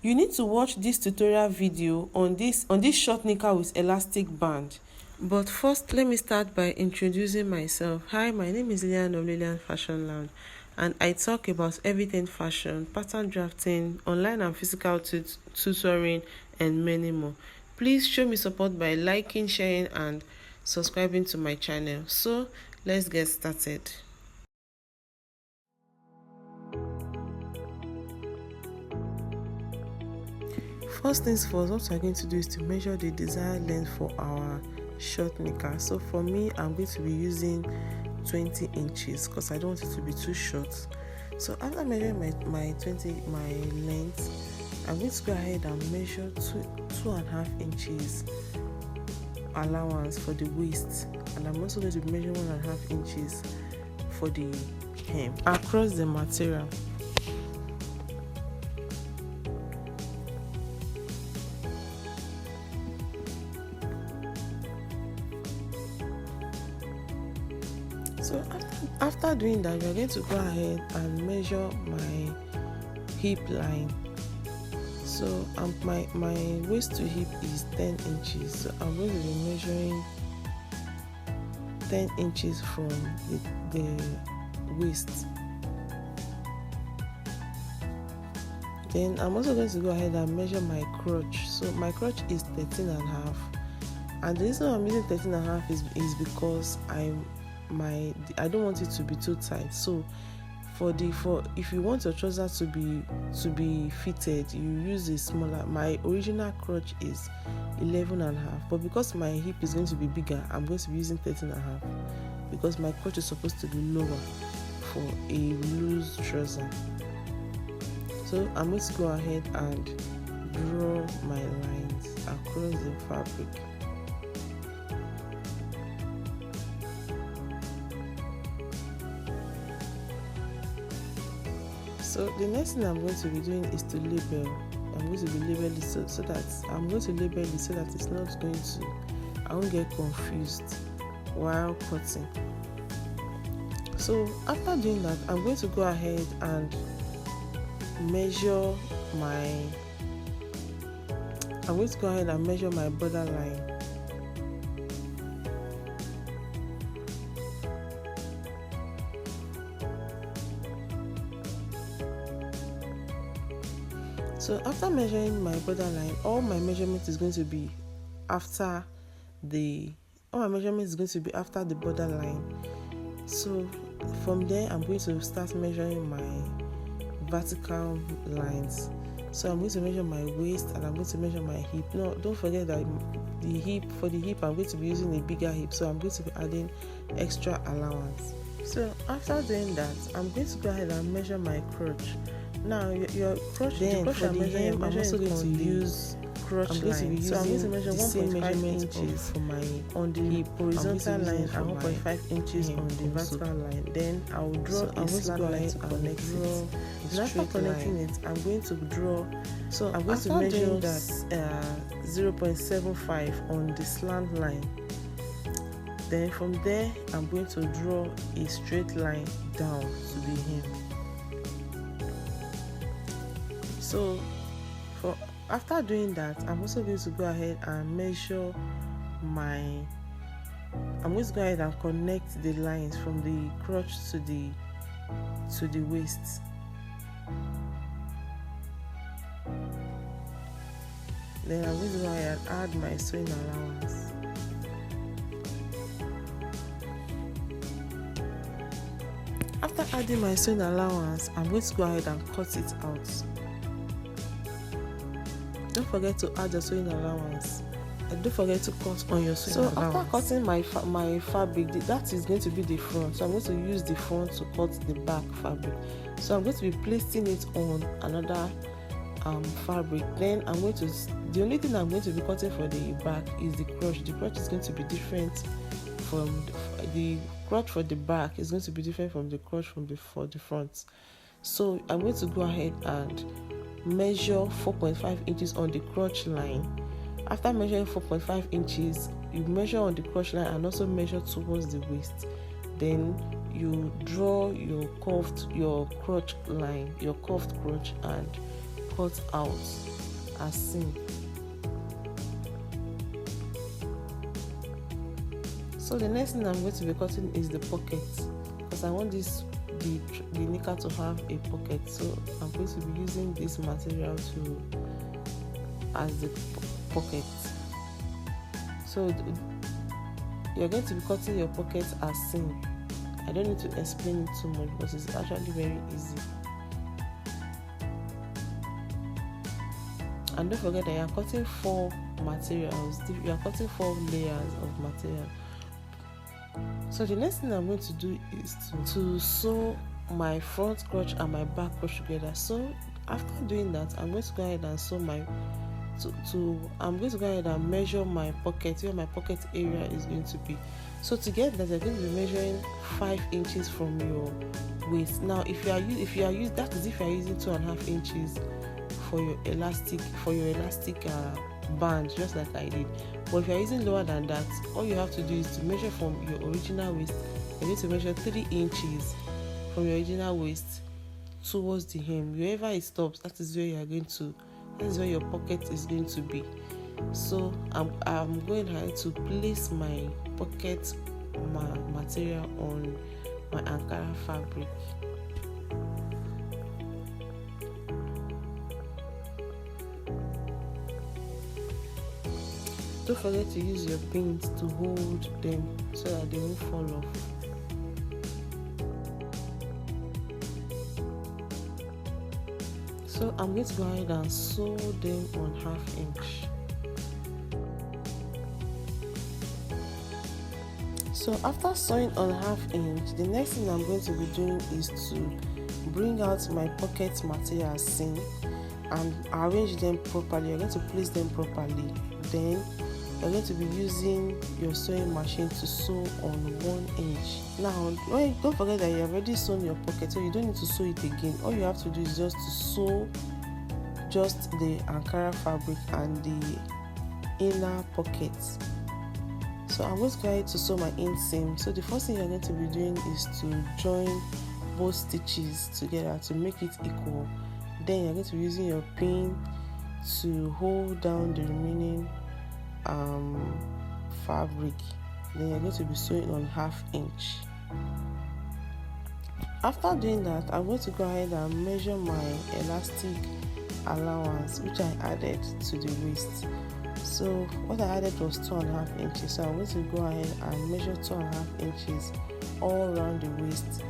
You need to watch this tutorial video on this short knicker with elastic band. But first, let me start by introducing myself. Hi, my name is Lilian of Lilian Fashion Lounge, and I talk about everything fashion, pattern drafting, online and physical tutoring, and many more. Please show me support by liking, sharing, and subscribing to my channel. So let's get started. First things first, what we're going to do is to measure the desired length for our short knicker. So for me, I'm going to be using 20 inches because I don't want it to be too short. So after measuring my length, I'm going to go ahead and measure 2.5 inches allowance for the waist, and I'm also going to measure 1.5 inches for the hem across the material. So after doing that, we're going to go ahead and measure my hip line. So my waist to hip is 10 inches. So I'm going to be measuring 10 inches from the waist. Then I'm also going to go ahead and measure my crotch. So my crotch is 13.5, and the reason I'm using 13.5 is because I don't want it to be too tight. So if you want your trousers to be fitted, you use a smaller. My original crotch is 11.5, but because my hip is going to be bigger, I'm going to be using 13.5 because my crotch is supposed to be lower for a loose trouser. So I'm going to go ahead and draw my lines across the fabric. So the next thing I'm going to be doing is to label. I'm going to be labeling it so that I'm going to label it so that it's not going to, I won't get confused while cutting. So after doing that, I'm going to go ahead and measure my borderline. So after measuring my borderline, all my measurement is going to be after the borderline. So from there, I'm going to start measuring my vertical lines. So I'm going to measure my waist and I'm going to measure my hip. No, don't forget that for the hip, I'm going to be using a bigger hip, so I'm going to be adding extra allowance. So after doing that, I'm going to go ahead and measure my crotch. Now your crotch, I'm also going to use crotch line. So I'm going to measure 1.5 inches for my on the horizontal line and 1.5 inches on the vertical line. Then I will draw a slant line to connect it. And after connecting it, I'm going to draw. So I'm going to measure that 0.75 on the slant line. Then from there, I'm going to draw a straight line down to the hem. So after doing that, I'm also going to go ahead and measure I'm going to go ahead and connect the lines from the crotch to the waist. Then I'm going to go ahead and add my sewing allowance. After adding my sewing allowance, I'm going to go ahead and cut it out. Don't forget to add the sewing allowance, and don't forget to cut on your sewing allowance. So after cutting my fabric, that is going to be the front. So I'm going to use the front to cut the back fabric. So I'm going to be placing it on another fabric. Then the only thing I'm going to be cutting for the back is the crotch. The crotch is going to be different from the crotch for the back is going to be different from the crotch for the front. So I'm going to go ahead and measure 4.5 inches on the crotch line. After measuring 4.5 inches, you measure on the crotch line and also measure towards the waist. Then you draw your curved crotch line, your curved crotch, and cut out as seen. So the next thing I'm going to be cutting is the pocket, because I want the knicker to have a pocket. So I'm going to be using this material as the pocket. So you're going to be cutting your pocket as seen. I don't need to explain it too much because it's actually very easy. And don't forget that you are cutting 4 materials. You are cutting 4 layers of material. So the next thing I'm going to do is to sew my front crotch and my back crotch together. So after doing that, I'm going to go ahead and sew I'm going to go ahead and measure my pocket, where my pocket area is going to be. So to get that, you're going to be measuring 5 inches from your waist. Now if you are using 2.5 inches for your elastic band, just like I did. But if you're using lower than that, all you have to do is to measure from your original waist. You're going to measure 3 inches from your original waist towards the hem. Wherever it stops, that is where your pocket is going to be. So I'm going ahead to place my pocket material on my Ankara fabric. Don't forget to use your pins to hold them so that they won't fall off. So I'm going to go ahead and sew them on 1/2 inch. So after sewing on 1/2 inch, the next thing I'm going to be doing is to bring out my pocket material as seen and arrange them properly. You're going to place them properly. Then you're going to be using your sewing machine to sew on 1 inch. Now, don't forget that you have already sewn your pocket, so you don't need to sew it again. All you have to do is just to sew just the Ankara fabric and the inner pockets. So I'm going to go ahead to sew my inseam. So the first thing you're going to be doing is to join both stitches together to make it equal. Then you're going to be using your pin to hold down the remaining fabric. Then you're going to be sewing on 1/2 inch. After doing that, I'm going to go ahead and measure my elastic allowance, which I added to the waist. So what I added was 2.5 inches. So I'm going to go ahead and measure 2.5 inches all around the waist.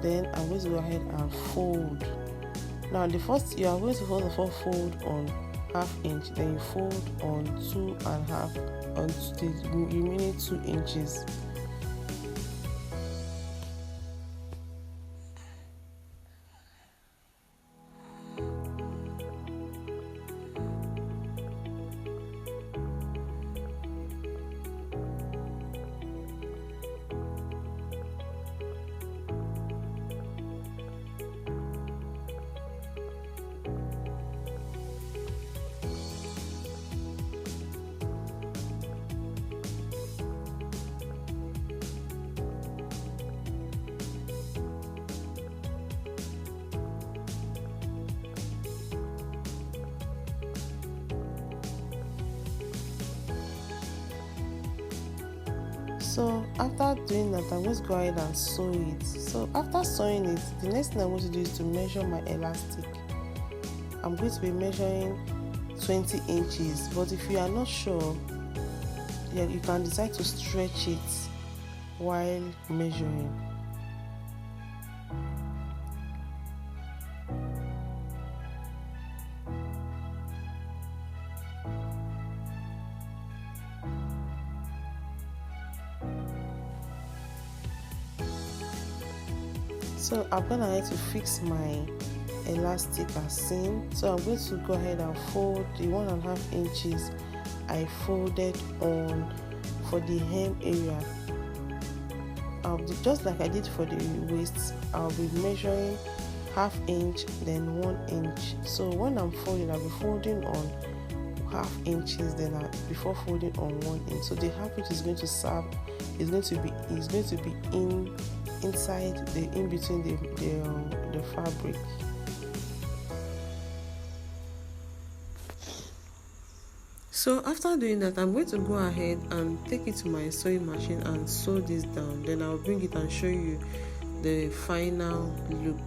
Then I'm going to go ahead and fold. Now you are going to fold on 1/2 inch, then you fold on 2.5 on the remaining 2 inches. So after doing that, I'm going to go ahead and sew it. So after sewing it, the next thing I'm going to do is to measure my elastic. I'm going to be measuring 20 inches, but if you are not sure, you can decide to stretch it while measuring. So I'm gonna have to fix my elastic as seen. So I'm going to go ahead and fold the 1.5 inches I folded on for the hem area. Just like I did for the waist, I'll be measuring half inch then 1 inch. So when I'm folding, I'll be folding on half inches then before folding on 1 inch. So the half inch is going to serve is going to be inside the in between the fabric. So after doing that, I'm going to go ahead and take it to my sewing machine and sew this down. Then I'll bring it and show you the final look.